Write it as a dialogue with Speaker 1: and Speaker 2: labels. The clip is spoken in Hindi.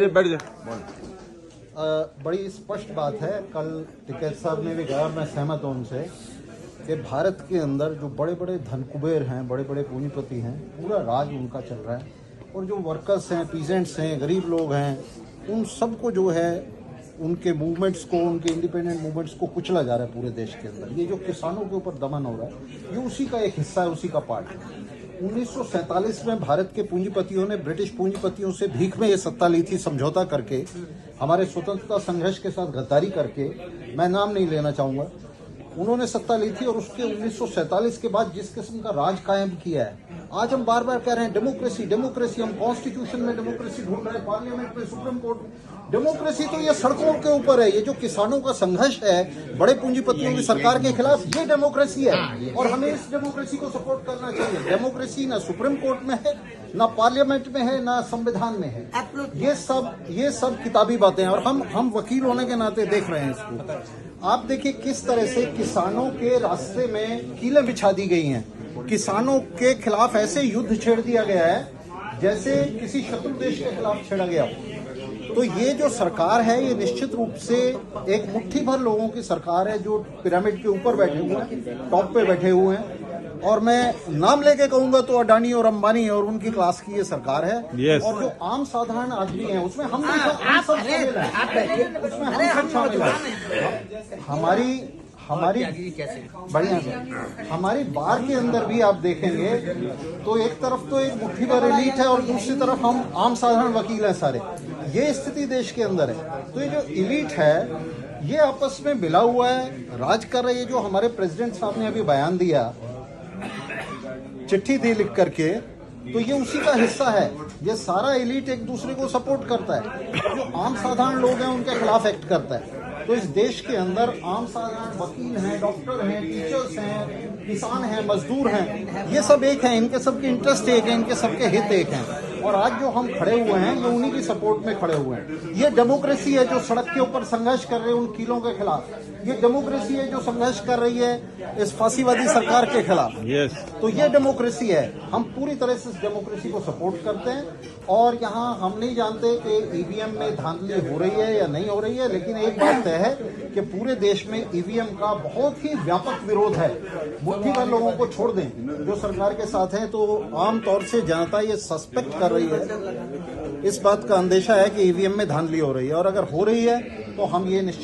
Speaker 1: बैठ जा।
Speaker 2: बड़ी स्पष्ट बात है, कल टिकैत साहब ने भी कहा, मैं सहमत हूं उनसे, कि भारत के अंदर जो बड़े बड़े धनकुबेर हैं, बड़े बड़े पूंजीपति हैं, पूरा राज उनका चल रहा है। और जो वर्कर्स हैं, पीजेंट्स हैं, गरीब लोग हैं, उन सबको जो है उनके मूवमेंट्स को, उनके इंडिपेंडेंट मूवमेंट्स को कुचला जा रहा है पूरे देश के अंदर। ये जो किसानों के ऊपर दमन हो रहा है, ये उसी का एक हिस्सा है, उसी का पार्ट है। 1947 में भारत के पूंजीपतियों ने ब्रिटिश पूंजीपतियों से भीख में ये सत्ता ली थी, समझौता करके, हमारे स्वतंत्रता संघर्ष के साथ गद्दारी करके। मैं नाम नहीं लेना चाहूँगा। उन्होंने सत्ता ली थी और उसके 1947 के बाद जिस किस्म का राज कायम किया है, आज हम बार बार कह रहे हैं डेमोक्रेसी डेमोक्रेसी, हम कॉन्स्टिट्यूशन में डेमोक्रेसी ढूंढ रहे हैं, पार्लियामेंट में, सुप्रीम कोर्ट में। डेमोक्रेसी तो ये सड़कों के ऊपर है। ये जो किसानों का संघर्ष है बड़े पूंजीपतियों की सरकार के खिलाफ, ये डेमोक्रेसी है और हमें इस डेमोक्रेसी को सपोर्ट करना चाहिए। डेमोक्रेसी ना सुप्रीम कोर्ट में है, ना पार्लियामेंट में है, ना संविधान में है। ये सब किताबी बातें हैं और हम वकील होने के नाते देख रहे हैं इसको। आप देखिए किस तरह से किसानों के रास्ते में कीलें बिछा दी गई हैं। किसानों के खिलाफ ऐसे युद्ध छेड़ दिया गया है जैसे किसी शत्रु देश के खिलाफ छेड़ा गया हो। तो ये जो सरकार है, ये निश्चित रूप से एक मुट्ठी भर लोगों की सरकार है जो पिरामिड के ऊपर बैठे हुए हैं, टॉप पे बैठे हुए हैं। और मैं नाम लेके कहूंगा तो अडानी और अंबानी और उनकी क्लास की ये सरकार है।
Speaker 1: yes.
Speaker 2: और जो आम साधारण आदमी है उसमें हम सब शामिल हैं, उसमें हम सब शामिल हैं। हमारी बढ़िया से हमारी बार के अंदर भी आप देखेंगे तो एक तरफ तो एक मुट्ठी भर एलीट है और दूसरी तरफ हम आम साधारण वकील हैं सारे। ये स्थिति देश के अंदर है। तो ये जो एलीट है ये आपस में मिला हुआ है, राज कर रही है। जो हमारे प्रेसिडेंट साहब ने अभी बयान दिया, चिट्ठी दी लिख करके, तो ये उसी का हिस्सा है। ये सारा एलीट एक दूसरे को सपोर्ट करता है, जो आम साधारण लोग हैं उनके खिलाफ एक्ट करता है। तो इस देश के अंदर आम साधारण वकील हैं, डॉक्टर हैं, टीचर्स हैं, किसान हैं, मजदूर हैं, ये सब एक हैं। इनके सबके इंटरेस्ट एक है, इनके सबके हित एक हैं। और आज जो हम खड़े हुए हैं ये उन्हीं की सपोर्ट में खड़े हुए हैं। ये डेमोक्रेसी है जो सड़क के ऊपर संघर्ष कर रहे हैं उन कीलों के खिलाफ। ये डेमोक्रेसी है जो संघर्ष कर रही है इस फांसीवादी सरकार के खिलाफ।
Speaker 1: yes.
Speaker 2: तो ये डेमोक्रेसी है। हम पूरी तरह से इस डेमोक्रेसी को सपोर्ट करते हैं। और यहाँ हम नहीं जानते कि ईवीएम में धांधली हो रही है या नहीं हो रही है, लेकिन एक बात तय है कि पूरे देश में ईवीएम का बहुत ही व्यापक विरोध है। मुट्ठी भर लोगों को छोड़ दें जो सरकार के साथ हैं, तो आमतौर से जनता ये सस्पेक्ट कर रही है, इस बात का अंदेशा है कि ईवीएम में धांधली हो रही है। और अगर हो रही है तो हम ये निश्चित